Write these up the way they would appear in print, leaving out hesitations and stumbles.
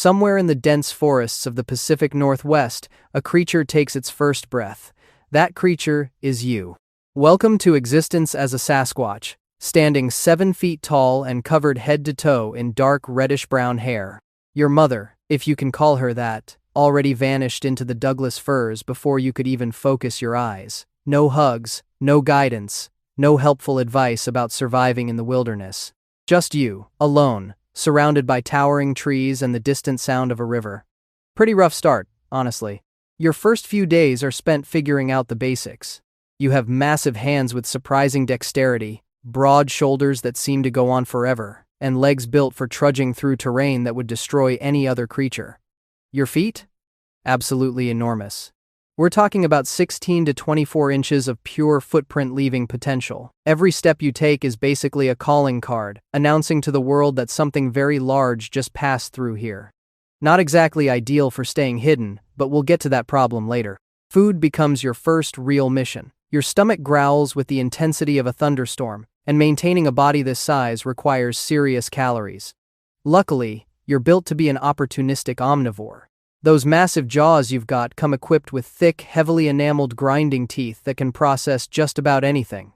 Somewhere in the dense forests of the Pacific Northwest, a creature takes its first breath. That creature is you. Welcome to existence as a Sasquatch, standing 7 feet tall and covered head to toe in dark reddish-brown hair. Your mother, if you can call her that, already vanished into the Douglas firs before you could even focus your eyes. No hugs, no guidance, no helpful advice about surviving in the wilderness. Just you, alone, surrounded by towering trees and the distant sound of a river. Pretty rough start, honestly. Your first few days are spent figuring out the basics. You have massive hands with surprising dexterity, broad shoulders that seem to go on forever, and legs built for trudging through terrain that would destroy any other creature. Your feet? Absolutely enormous. We're talking about 16 to 24 inches of pure footprint-leaving potential. Every step you take is basically a calling card, announcing to the world that something very large just passed through here. Not exactly ideal for staying hidden, but we'll get to that problem later. Food becomes your first real mission. Your stomach growls with the intensity of a thunderstorm, and maintaining a body this size requires serious calories. Luckily, you're built to be an opportunistic omnivore. Those massive jaws you've got come equipped with thick, heavily enameled grinding teeth that can process just about anything.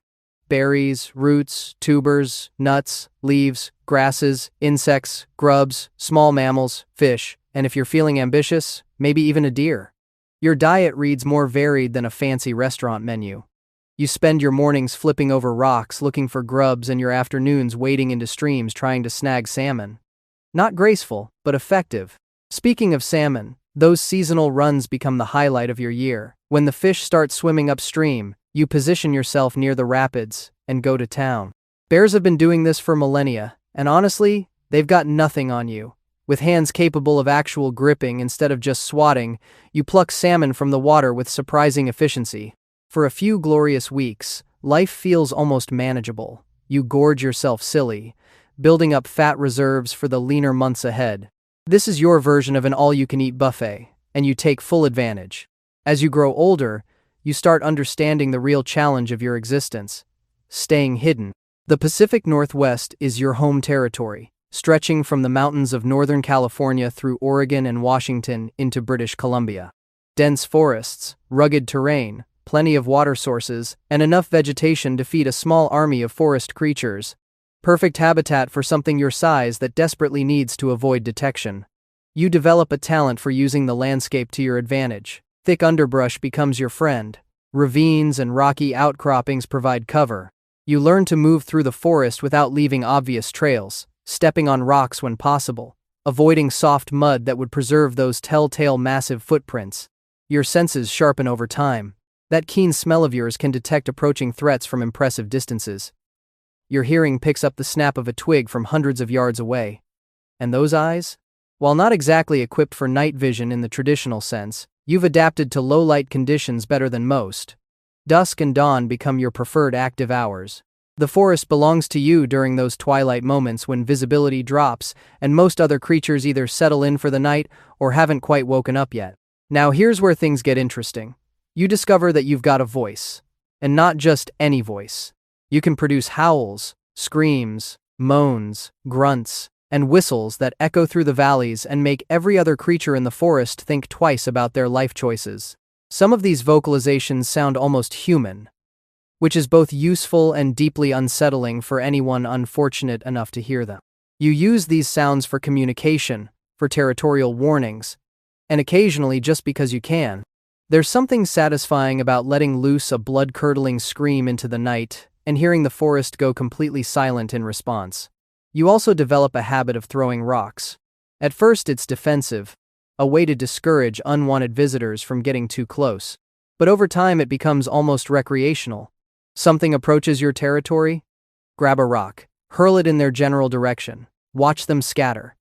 Berries, roots, tubers, nuts, leaves, grasses, insects, grubs, small mammals, fish, and if you're feeling ambitious, maybe even a deer. Your diet reads more varied than a fancy restaurant menu. You spend your mornings flipping over rocks looking for grubs and your afternoons wading into streams trying to snag salmon. Not graceful, but effective. Speaking of salmon, those seasonal runs become the highlight of your year. When the fish start swimming upstream, you position yourself near the rapids and go to town. Bears have been doing this for millennia, and honestly, they've got nothing on you. With hands capable of actual gripping instead of just swatting, you pluck salmon from the water with surprising efficiency. For a few glorious weeks, life feels almost manageable. You gorge yourself silly, building up fat reserves for the leaner months ahead. This is your version of an all-you-can-eat buffet, and you take full advantage. As you grow older, you start understanding the real challenge of your existence: staying hidden. The Pacific Northwest is your home territory, stretching from the mountains of Northern California through Oregon and Washington into British Columbia. Dense forests, rugged terrain, plenty of water sources, and enough vegetation to feed a small army of forest creatures. Perfect habitat for something your size that desperately needs to avoid detection. You develop a talent for using the landscape to your advantage. Thick underbrush becomes your friend. Ravines and rocky outcroppings provide cover. You learn to move through the forest without leaving obvious trails, stepping on rocks when possible, avoiding soft mud that would preserve those telltale massive footprints. Your senses sharpen over time. That keen smell of yours can detect approaching threats from impressive distances. Your hearing picks up the snap of a twig from hundreds of yards away. And those eyes? While not exactly equipped for night vision in the traditional sense, you've adapted to low-light conditions better than most. Dusk and dawn become your preferred active hours. The forest belongs to you during those twilight moments when visibility drops and most other creatures either settle in for the night or haven't quite woken up yet. Now here's where things get interesting. You discover that you've got a voice. And not just any voice. You can produce howls, screams, moans, grunts, and whistles that echo through the valleys and make every other creature in the forest think twice about their life choices. Some of these vocalizations sound almost human, which is both useful and deeply unsettling for anyone unfortunate enough to hear them. You use these sounds for communication, for territorial warnings, and occasionally just because you can. There's something satisfying about letting loose a blood-curdling scream into the night and hearing the forest go completely silent in response. You also develop a habit of throwing rocks. At first it's defensive, a way to discourage unwanted visitors from getting too close. But over time it becomes almost recreational. Something approaches your territory? Grab a rock, hurl it in their general direction, watch them scatter.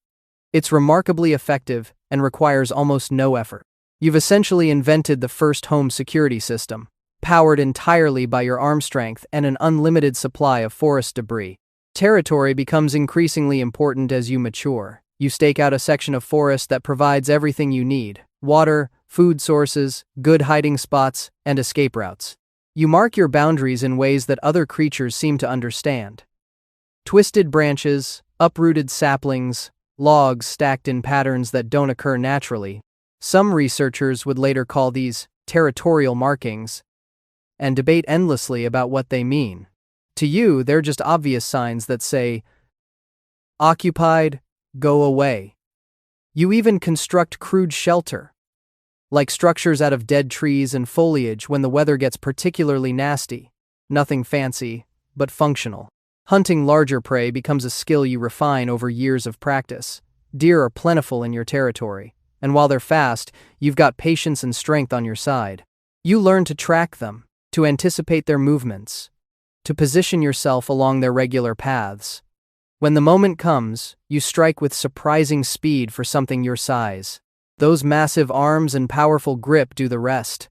It's remarkably effective and requires almost no effort. You've essentially invented the first home security system, powered entirely by your arm strength and an unlimited supply of forest debris. Territory becomes increasingly important as you mature. You stake out a section of forest that provides everything you need: water, food sources, good hiding spots, and escape routes. You mark your boundaries in ways that other creatures seem to understand. Twisted branches, uprooted saplings, logs stacked in patterns that don't occur naturally. Some researchers would later call these territorial markings and debate endlessly about what they mean. To you, they're just obvious signs that say, occupied, go away. You even construct crude shelter, like structures out of dead trees and foliage when the weather gets particularly nasty. Nothing fancy, but functional. Hunting larger prey becomes a skill you refine over years of practice. Deer are plentiful in your territory, and while they're fast, you've got patience and strength on your side. You learn to track them, to anticipate their movements, to position yourself along their regular paths. When the moment comes, you strike with surprising speed for something your size. Those massive arms and powerful grip do the rest.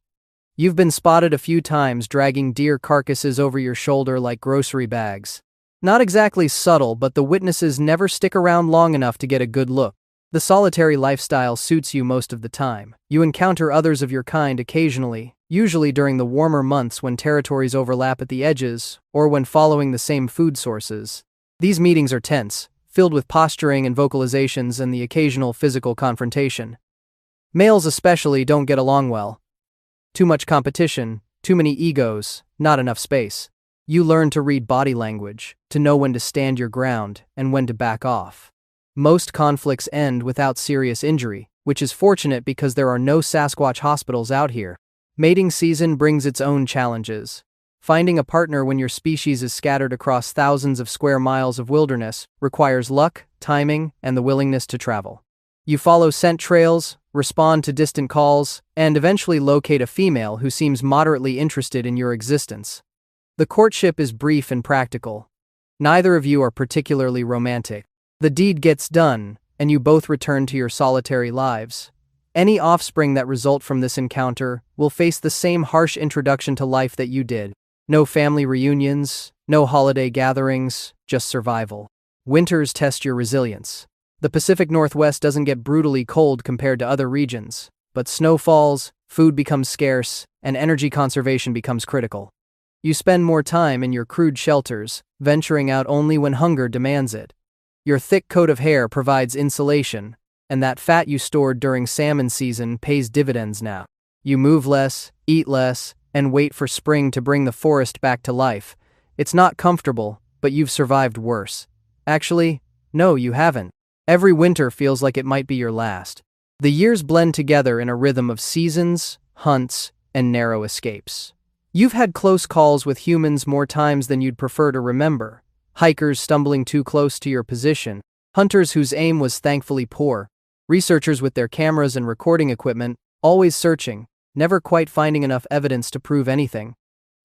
You've been spotted a few times dragging deer carcasses over your shoulder like grocery bags. Not exactly subtle, but the witnesses never stick around long enough to get a good look. The solitary lifestyle suits you most of the time. You encounter others of your kind occasionally, usually during the warmer months when territories overlap at the edges, or when following the same food sources. These meetings are tense, filled with posturing and vocalizations and the occasional physical confrontation. Males especially don't get along well. Too much competition, too many egos, not enough space. You learn to read body language, to know when to stand your ground and when to back off. Most conflicts end without serious injury, which is fortunate because there are no Sasquatch hospitals out here. Mating season brings its own challenges. Finding a partner when your species is scattered across thousands of square miles of wilderness requires luck, timing, and the willingness to travel. You follow scent trails, respond to distant calls, and eventually locate a female who seems moderately interested in your existence. The courtship is brief and practical. Neither of you are particularly romantic. The deed gets done, and you both return to your solitary lives. Any offspring that result from this encounter will face the same harsh introduction to life that you did. No family reunions, no holiday gatherings, just survival. Winters test your resilience. The Pacific Northwest doesn't get brutally cold compared to other regions, but snow falls, food becomes scarce, and energy conservation becomes critical. You spend more time in your crude shelters, venturing out only when hunger demands it. Your thick coat of hair provides insulation, and that fat you stored during salmon season pays dividends now. You move less, eat less, and wait for spring to bring the forest back to life. It's not comfortable, but you've survived worse. Actually, no, you haven't. Every winter feels like it might be your last. The years blend together in a rhythm of seasons, hunts, and narrow escapes. You've had close calls with humans more times than you'd prefer to remember. Hikers stumbling too close to your position, hunters whose aim was thankfully poor, researchers with their cameras and recording equipment, always searching, never quite finding enough evidence to prove anything.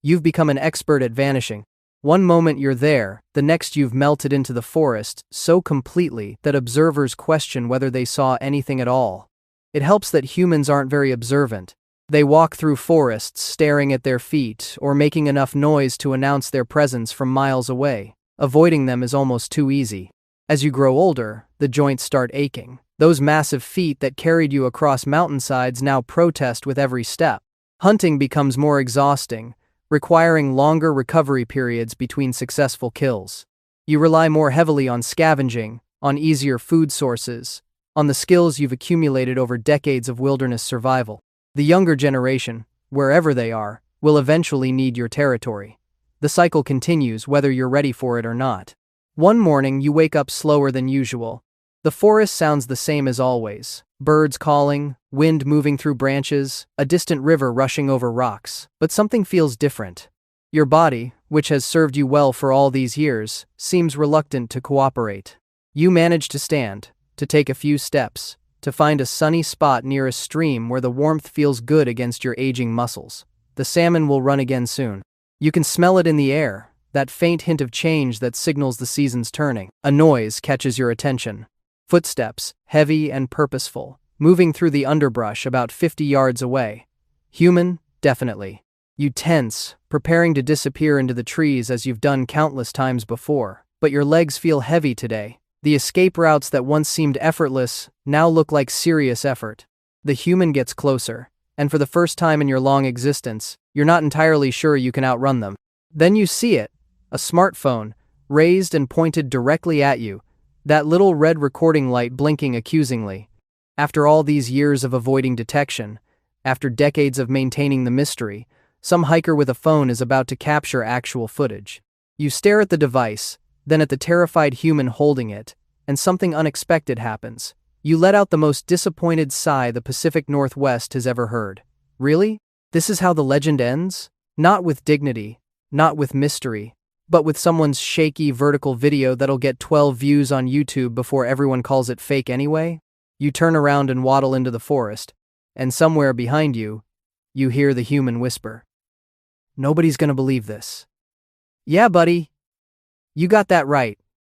You've become an expert at vanishing. One moment you're there, the next you've melted into the forest so completely that observers question whether they saw anything at all. It helps that humans aren't very observant. They walk through forests staring at their feet or making enough noise to announce their presence from miles away. Avoiding them is almost too easy. As you grow older, the joints start aching. Those massive feet that carried you across mountainsides now protest with every step. Hunting becomes more exhausting, requiring longer recovery periods between successful kills. You rely more heavily on scavenging, on easier food sources, on the skills you've accumulated over decades of wilderness survival. The younger generation, wherever they are, will eventually need your territory. The cycle continues whether you're ready for it or not. One morning you wake up slower than usual. The forest sounds the same as always. Birds calling, wind moving through branches, a distant river rushing over rocks. But something feels different. Your body, which has served you well for all these years, seems reluctant to cooperate. You manage to stand, to take a few steps, to find a sunny spot near a stream where the warmth feels good against your aging muscles. The salmon will run again soon. You can smell it in the air, that faint hint of change that signals the season's turning. A noise catches your attention. Footsteps, heavy and purposeful, moving through the underbrush about 50 yards away. Human, definitely. You tense, preparing to disappear into the trees as you've done countless times before, but your legs feel heavy today. The escape routes that once seemed effortless now look like serious effort. The human gets closer, and for the first time in your long existence, you're not entirely sure you can outrun them. Then you see it, a smartphone, raised and pointed directly at you, That little red recording light blinking accusingly. After all these years of avoiding detection, after decades of maintaining the mystery, some hiker with a phone is about to capture actual footage. You stare at the device, then at the terrified human holding it, and something unexpected happens. You let out the most disappointed sigh the Pacific Northwest has ever heard. Really? This is how the legend ends? Not with dignity, not with mystery, but with someone's shaky vertical video that'll get 12 views on YouTube before everyone calls it fake anyway? You turn around and waddle into the forest, and somewhere behind you, you hear the human whisper. Nobody's gonna believe this. Yeah, buddy. You got that right.